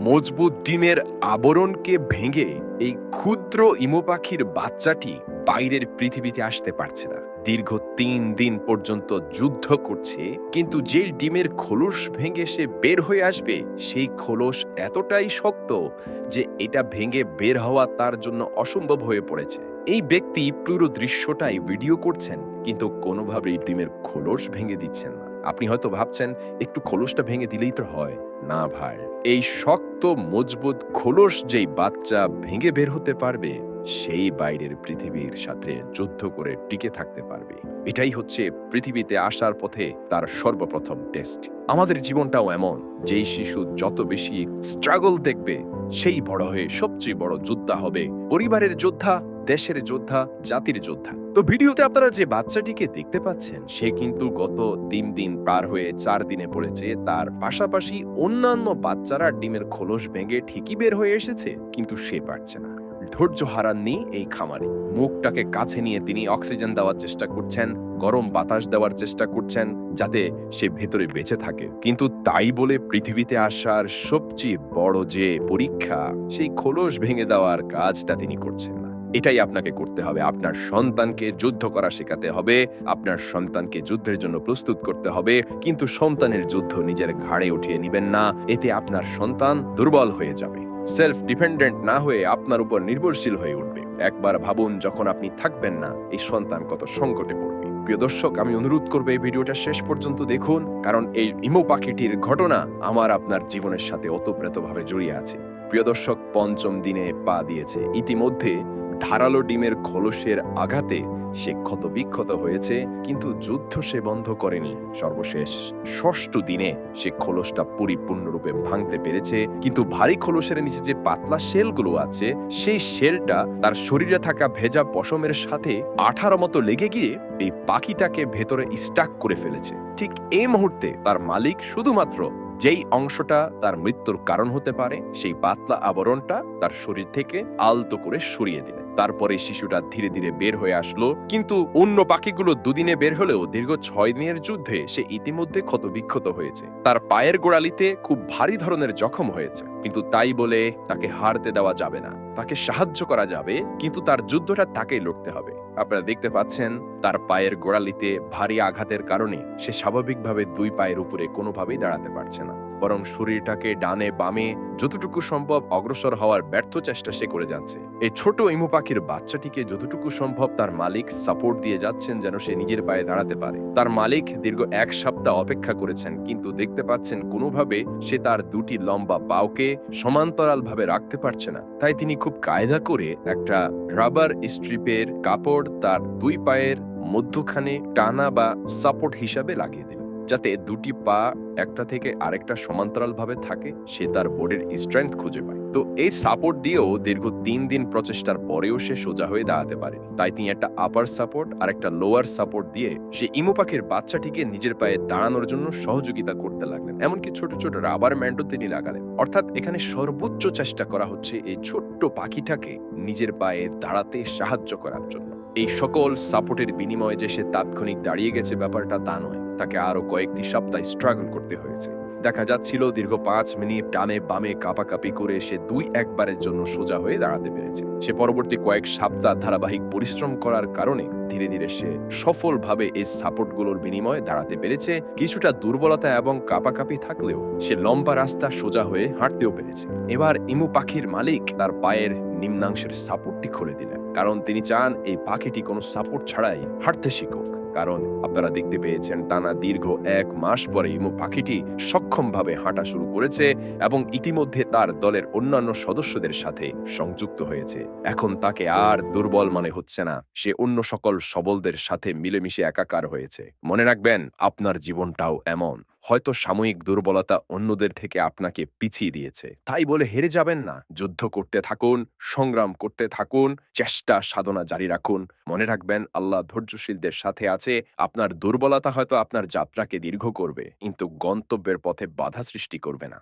মজবুত ডিমের আবরণকে ভেঙে এই ক্ষুদ্র ইমু পাখির বাচ্চাটি বাইরের পৃথিবীতে আসতে পারছে না। দীর্ঘ ৩ দিন পর্যন্ত যুদ্ধ করছে, কিন্তু যে ডিমের খোলস ভেঙে সে বের হয়ে আসবে সেই খোলস এতটাই শক্ত যে এটা ভেঙে বের হওয়া তার জন্য অসম্ভব হয়ে পড়েছে। এই ব্যক্তি পুরো দৃশ্যটাই ভিডিও করছেন, কিন্তু কোনোভাবেই ডিমের খোলস ভেঙে দিচ্ছেন না। আপনি হয়তো ভাবছেন একটু খোলসটা ভেঙে দিলেই তো হয়। না ভাই, এই শক্ত মজবুত খোলস যেই বাচ্চা ভেঙে বের হতে পারবে সেই বাইরের পৃথিবীর সাথে যুদ্ধ করে টিকে থাকতে পারবে। এটাই হচ্ছে পৃথিবীতে আসার পথে তার সর্বপ্রথম টেস্ট। আমাদের জীবনটাও এমন, যেই শিশু যত বেশি স্ট্রাগল দেখবে সেই বড় হয়ে সবচেয়ে বড় যোদ্ধা হবে, পরিবারের যোদ্ধা, দেশের যোদ্ধা, জাতির যোদ্ধা। তো ভিডিওতে আপনারা যে বাচ্চাটিকে দেখতে পাচ্ছেন সে কিন্তু গত ৩ দিন পার হয়ে ৪ দিনে পড়েছে। তার পাশাপাশি অন্যান্য বাচ্চারা ডিমের খোলস ভেঙে ঠিকই বের হয়ে এসেছে, কিন্তু সে পারছে না। ধৈর্য হারাননি এই খামারি। মুখটাকে কাছে নিয়ে তিনি অক্সিজেন দেওয়ার চেষ্টা করছেন, গরম বাতাস দেওয়ার চেষ্টা করছেন যাতে সে ভেতরে বেঁচে থাকে। কিন্তু তাই বলে পৃথিবীতে আসার সবচেয়ে বড় যে পরীক্ষা, সেই খোলস ভেঙে দেওয়ার কাজটা তিনি করছেন না। এটাই আপনাকে করতে হবে। আপনার সন্তানকে যুদ্ধ করা শেখাতে হবে, আপনার সন্তানকে যুদ্ধের জন্য প্রস্তুত করতে হবে, কিন্তু সন্তানের যুদ্ধ নিজের ঘাড়ে উঠিয়ে নিবেন না। এতে আপনার সন্তান দুর্বল হয়ে যাবে, সেলফ ডিপেন্ডেন্ট না হয়ে আপনার উপর নির্ভরশীল হয়ে উঠবে। একবার ভাবুন, যখন আপনি থাকবেন না এই সন্তান কত সংকটে পড়বে। প্রিয় দর্শক, আমি অনুরোধ করব এই ভিডিওটা শেষ পর্যন্ত দেখুন, কারণ এই ইমু পাখিটির ঘটনা আমার আপনার জীবনের সাথে ওতপ্রোতভাবে জড়িয়ে আছে। প্রিয় দর্শক, ৫ম দিনে পা দিয়েছে। ইতিমধ্যে ধারালো ডিমের খোলসের আঘাতে সে ক্ষত বিক্ষত হয়েছে, কিন্তু যুদ্ধ সে বন্ধ করেনি। সর্বশেষ ৬ষ্ঠ দিনে সে খোলসটা পরিপূর্ণরূপে ভাঙতে পেরেছে, কিন্তু ভারী খোলসের নিচে যে পাতলা শেলগুলো আছে সেই শেলটা তার শরীরে থাকা ভেজা পশমের সাথে আঠার মতো লেগে গিয়ে এই পাখিটাকে ভেতরে স্টাক করে ফেলেছে। ঠিক এই মুহূর্তে তার মালিক শুধুমাত্র যেই অংশটা তার মৃত্যুর কারণ হতে পারে সেই পাতলা আবরণটা তার শরীর থেকে আলতো করে সরিয়ে দিলেন। তারপরে শিশুটা ধীরে ধীরে বের হয়ে আসলো, কিন্তু অন্য পাখিগুলো দুদিনে বের হলেও দীর্ঘ ৬ দিনের যুদ্ধে সে ইতিমধ্যে ক্ষত বিক্ষত হয়েছে। তার পায়ের গোড়ালিতে খুব ভারী ধরনের জখম হয়েছে, কিন্তু তাই বলে তাকে হারতে দেওয়া যাবে না। তাকে সাহায্য করা যাবে, কিন্তু তার যুদ্ধটা তাকেই লড়তে হবে। আপনারা দেখতে পাচ্ছেন তার পায়ের গোড়ালিতে ভারী আঘাতের কারণে সে স্বাভাবিকভাবে ২ পায়ের উপরে কোনোভাবেই দাঁড়াতে পারছে না, বরং শরীরটাকে ডানে বামে যতটুকু সম্ভব অগ্রসর হওয়ার ব্যর্থ চেষ্টা সে করে যাচ্ছে। এই ছোট ইমু পাখির বাচ্চাটিকে যতটুকু সম্ভব তার মালিক সাপোর্ট দিয়ে যাচ্ছেন যেন সে নিজের পায়ে দাঁড়াতে পারে। তার মালিক দীর্ঘ ১ সপ্তাহ অপেক্ষা করেছেন, কিন্তু দেখতে পাচ্ছেন কোনোভাবে সে তার ২টি লম্বা পাওকে সমান্তরালভাবে রাখতে পারছে না। তাই তিনি খুব কায়দা করে একটা রাবার স্ট্রিপের কাপড় তার ২ পায়ের মধ্যখানে টানা বা সাপোর্ট হিসাবে লাগিয়ে দিলেন, যাতে ২টি পা একটা থেকে আরেকটা সমান্তরালভাবে থাকে, সে তার বোর্ডের স্ট্রেংথ খুঁজে পায়। তো এই সাপোর্ট দিয়েও দীর্ঘ ৩ দিন প্রচেষ্টার পরেও সে সোজা হয়ে দাঁড়াতে পারেনি। তাই তিনি একটা আপার সাপোর্ট আর একটা লোয়ার সাপোর্ট দিয়ে সে ইমু পাখির বাচ্চাটিকে নিজের পায়ে দাঁড়ানোর জন্য সহযোগিতা করতে লাগলেন। এমনকি ছোট ছোট রাবার ব্যান্ডও তিনি লাগালেন। অর্থাৎ এখানে সর্বোচ্চ চেষ্টা করা হচ্ছে এই ছোট্ট পাখিটাকে নিজের পায়ে দাঁড়াতে সাহায্য করার জন্য। এই সকল সাপোর্টের বিনিময়ে যে সে তাৎক্ষণিক দাঁড়িয়ে গেছে ব্যাপারটা তা নয়, তাকে আরো কয়েকটি সপ্তাহ স্ট্রাগল করতে হয়েছে। দেখা যাচ্ছিল দীর্ঘ ৫ মিনিট ডানে বামে কাঁপাকাঁপি করে সে ২-১ বারের জন্য সোজা হয়ে দাঁড়াতে পেরেছে। সে পরবর্তী কয়েক সপ্তাহ ধারাবাহিক পরিশ্রম করার কারণে ধীরে ধীরে সে সফলভাবে এই সাপোর্টগুলোর বিনিময়ে দাঁড়াতে পেরেছে। কিছুটা দুর্বলতা এবং কাঁপাকাঁপি থাকলেও সে লম্বা রাস্তা সোজা হয়ে হাঁটতেও পেরেছে। এবার ইমু পাখির মালিক তার পায়ের নিম্নাংশের সাপোর্টটি খুলে দিলেন, কারণ তিনি চান এই পাখিটি কোনো সাপোর্ট ছাড়াই হাঁটতে শিখুক। কারণ আপনারা দেখতে পেয়েছেন টানা দীর্ঘ ১ মাস পরে ইমু পাখিটি সক্ষমভাবে হাঁটা শুরু করেছে এবং ইতিমধ্যে তার দলের অন্যান্য সদস্যদের সাথে সংযুক্ত হয়েছে। এখন তাকে আর দুর্বল মনে হচ্ছে না, সে অন্য সকল সবলদের সাথে মিলেমিশে একাকার হয়েছে। মনে রাখবেন, আপনার জীবনটাও এমন। হয়তো সাময়িক দুর্বলতা অন্যদের থেকে আপনাকে পিছিয়ে দিয়েছে, তাই বলে হেরে যাবেন না। যুদ্ধ করতে থাকুন, সংগ্রাম করতে থাকুন, চেষ্টা সাধনা জারি রাখুন। মনে রাখবেন, আল্লাহ ধৈর্যশীলদের সাথে আছে। আপনার দুর্বলতা হয়তো আপনার যাত্রাকে দীর্ঘ করবে, কিন্তু গন্তব্যের পথে বাধা সৃষ্টি করবে না।